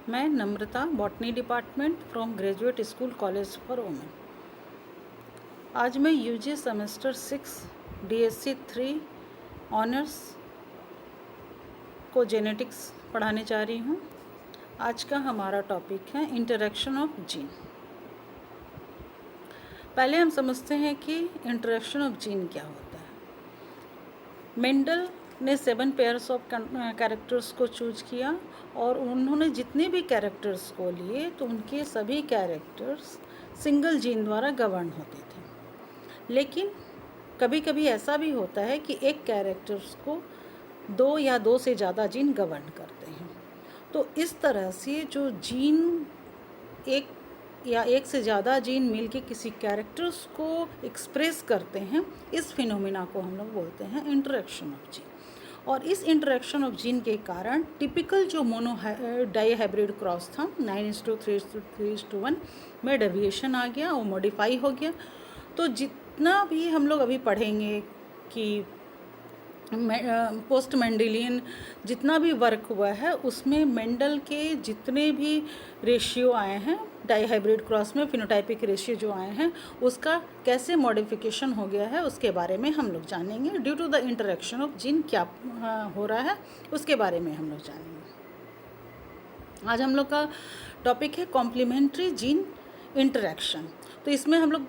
मैं Namrata, botany department from graduate school college for women. आज मैं यूजी सेमेस्टर 6 DSc 3 ऑनर्स को जेनेटिक्स पढ़ाने जा रही हूँ। आज का हमारा टॉपिक है इंटरेक्शन ऑफ जीन। पहले हम समझते हैं कि इंटरेक्शन ऑफ जीन क्या होता है। मेंडल ने 7 पेयर्स ऑफ कैरेक्टर्स को चूज किया और उन्होंने जितने भी कैरेक्टर्स को लिए तो उनके सभी कैरेक्टर्स सिंगल जीन द्वारा गवर्न होते थे। लेकिन कभी कभी ऐसा भी होता है कि एक कैरेक्टर्स को 2 या 2 से ज़्यादा जीन गवर्न करते हैं। तो इस तरह से जो जीन एक या एक से ज़्यादा जीन मिलके किसी कैरेक्टर्स को एक्सप्रेस करते हैं, इस फिनोमिना को हम लोग बोलते हैं इंटरेक्शन ऑफ जीन। और इस इंटरेक्शन ऑफ जीन के कारण टिपिकल जो मोनो डाईहाइब्रिड क्रॉस था 9:3:1 में डेविएशन आ गया, वो मॉडिफाई हो गया। तो जितना भी हम लोग अभी पढ़ेंगे कि पोस्ट मेंडेलियन जितना भी वर्क हुआ है उसमें मेंडल के जितने भी रेशियो आए हैं डाईहाइब्रिड क्रॉस में, फिनोटाइपिक रेशियो जो आए हैं उसका कैसे मॉडिफिकेशन हो गया है उसके बारे में हम लोग जानेंगे। Due to the interaction of gene क्या हो रहा है उसके बारे में हम लोग जानेंगे। आज हम लोग का टॉपिक है कॉम्प्लीमेंट्री जीन इंटरेक्शन। तो इसमें हम लोग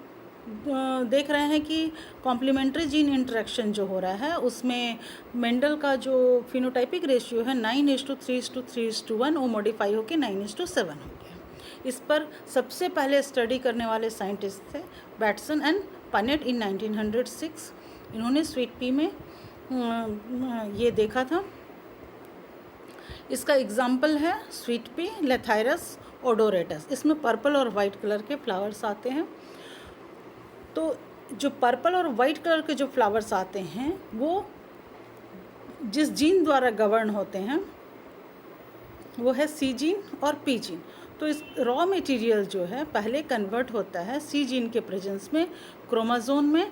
देख रहे हैं कि कॉम्प्लीमेंट्री जीन इंटरेक्शन जो हो रहा है उसमें मेंडल का जो फिनोटाइपिक रेशियो है 9:3:1 वो मॉडिफाई होकर 9:7 हो गया। इस पर सबसे पहले स्टडी करने वाले साइंटिस्ट थे बैटसन एंड पनेट इन 1906। इन्होंने स्वीट पी में ये देखा था। इसका एग्जाम्पल है स्वीट पी लेथायरस ओडोरेटस। इसमें पर्पल और वाइट कलर के फ्लावर्स आते हैं। तो जो पर्पल और वाइट कलर के जो फ्लावर्स आते हैं वो जिस जीन द्वारा गवर्न होते हैं वो है सी जीन और पी जीन। तो इस रॉ मटेरियल जो है पहले कन्वर्ट होता है सी जीन के प्रेजेंस में क्रोमोसोम में,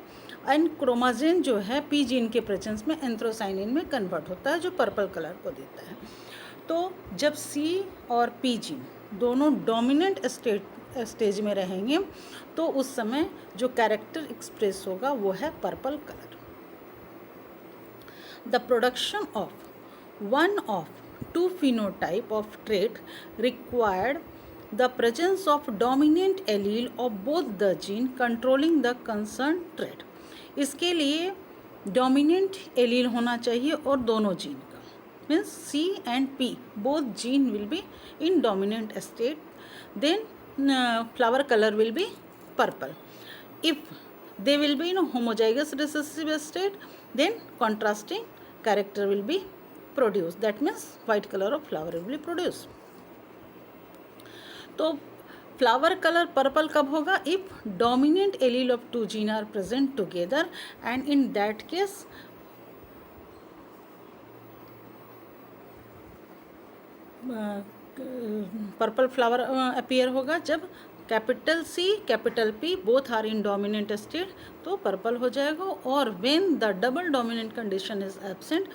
एंड क्रोमाजिन जो है पी जीन के प्रेजेंस में एंथ्रोसाइनिन में कन्वर्ट होता है जो पर्पल कलर को देता है। तो जब सी और पी जीन दोनों डोमिनेंट स्टेज में रहेंगे तो उस समय जो कैरेक्टर एक्सप्रेस होगा वो है purple colour. The production of one of 2 phenotype of trait required the presence of dominant allele of both the gene controlling the concerned trait। इसके लिए डोमिनेंट एलील होना चाहिए और दोनों जीन का, means C and P both gene will be in dominant state, then flower color will be purple. If they will be in a homozygous recessive state, then contrasting character will be produced, that means white color of flower will be produced. तो flower colour purple कब होगा? If dominant allele of 2 gene are present together and in that case purple flower appear होगा। जब capital C capital P both are in dominant state तो purple हो जाएगा। और when the double dominant condition is absent,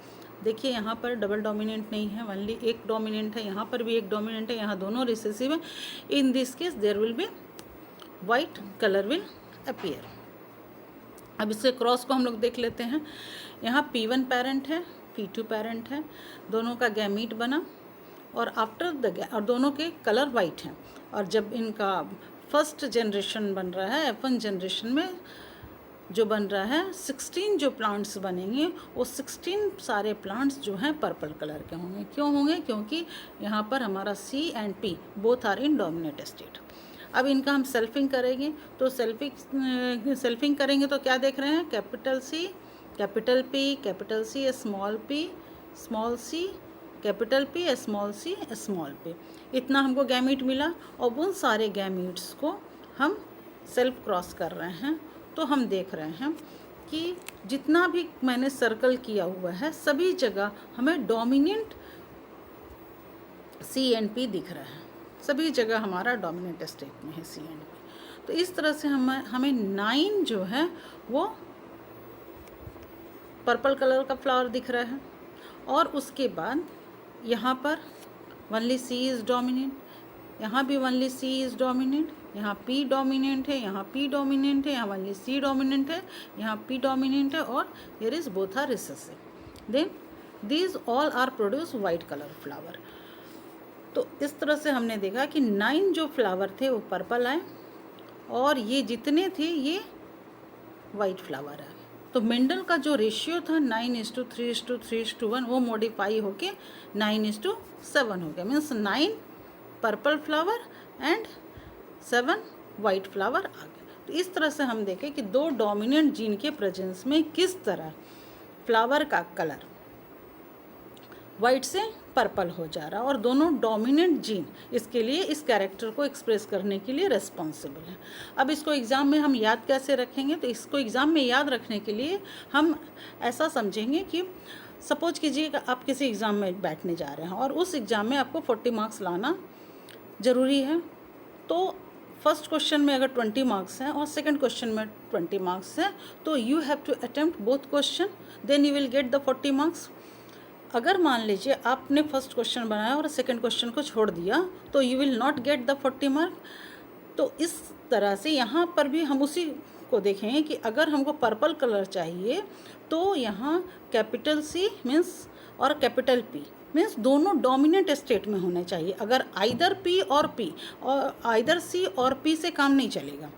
देखिए यहाँ पर double dominant नहीं है, ओनली एक डोमिनेंट है, यहाँ पर भी एक डोमिनेंट है, यहाँ दोनों रिसेसिव है। In this case there will be white colour will appear. अब इसके क्रॉस को हम लोग देख लेते हैं। यहाँ P1 पेरेंट है, P2 पेरेंट है, दोनों का गैमीट बना और आफ्टर द और दोनों के कलर वाइट हैं। और जब इनका फर्स्ट जनरेशन बन रहा है F1 जनरेशन में जो बन रहा है 16 जो प्लांट्स बनेंगे वो 16 सारे प्लांट्स जो हैं पर्पल कलर के होंगे। क्यों होंगे? क्योंकि यहाँ पर हमारा C and P both are in dominant state. अब इनका हम सेल्फिंग करेंगे तो सेल्फिंग करेंगे तो क्या देख रहे हैं? Capital C capital P capital C small p small c capital P small c small p। इतना हमको गैमीट मिला और उन सारे गैमीट्स को हम सेल्फ क्रॉस कर रहे हैं। तो हम देख रहे हैं कि जितना भी मैंने सर्कल किया हुआ है सभी जगह हमें डोमिनेंट C एंड P दिख रहा है, सभी जगह हमारा डोमिनेंट स्टेट में है C एंड P। तो इस तरह से हमें 9 जो है वो पर्पल कलर का फ्लावर दिख रहा है। और उसके बाद यहाँ पर ओनली सी इज़ डोमिनेंट, यहाँ भी ओनली सी इज़ डोमिनेंट, यहाँ पी डोमिनेंट है, यहाँ पी डोमिनेंट है, यहाँ ओनली सी डोमिनेंट है, यहाँ पी डोमिनेंट है, और here is both are recessive. Then these all are produce white colour flower. तो इस तरह से हमने देखा कि 9 जो फ्लावर थे वो पर्पल आए, और ये जितने थे ये वाइट फ्लावर आए। तो मेंडल का जो रेशियो था 9:3:3:1 वो मॉडिफाई होके 9:7 हो गया, means 9 purple flower and 7 white flower आ गए। तो इस तरह से हम देखें कि 2 डोमिनेंट जीन के प्रेजेंस में किस तरह फ्लावर का कलर वाइट से पर्पल हो जा रहा, और दोनों डोमिनेंट जीन इसके लिए, इस कैरेक्टर को एक्सप्रेस करने के लिए रेस्पॉन्सिबल है। अब इसको एग्ज़ाम में हम याद कैसे रखेंगे? तो इसको एग्ज़ाम में याद रखने के लिए हम ऐसा समझेंगे कि सपोज कीजिए आप किसी एग्ज़ाम में बैठने जा रहे हैं और उस एग्ज़ाम में आपको 40 मार्क्स लाना ज़रूरी है। तो फर्स्ट क्वेश्चन में अगर 20 मार्क्स हैं और सेकंड क्वेश्चन में 20 मार्क्स हैं, तो you have to attempt both question, then you will get the 40 marks. अगर मान लीजिए आपने फर्स्ट क्वेश्चन बनाया और सेकंड क्वेश्चन को छोड़ दिया, तो you will not gate the 40 mark. तो इस तरह से यहाँ पर भी हम उसी को देखेंगे कि अगर हमको पर्पल कलर चाहिए तो यहाँ कैपिटल सी मीन्स और कैपिटल पी मीन्स दोनों डोमिनेंट स्टेट में होने चाहिए। अगर आइदर पी और पी और आइदर सी और पी से काम नहीं चलेगा,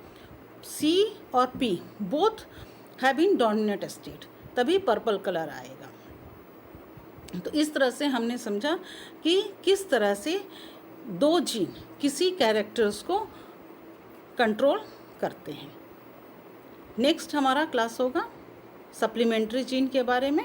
सी और P both have in dominant state, तभी पर्पल कलर आएगा। तो इस तरह से हमने समझा कि किस तरह से 2 जीन किसी कैरेक्टर्स को कंट्रोल करते हैं। नेक्स्ट हमारा क्लास होगा सप्लीमेंट्री जीन के बारे में।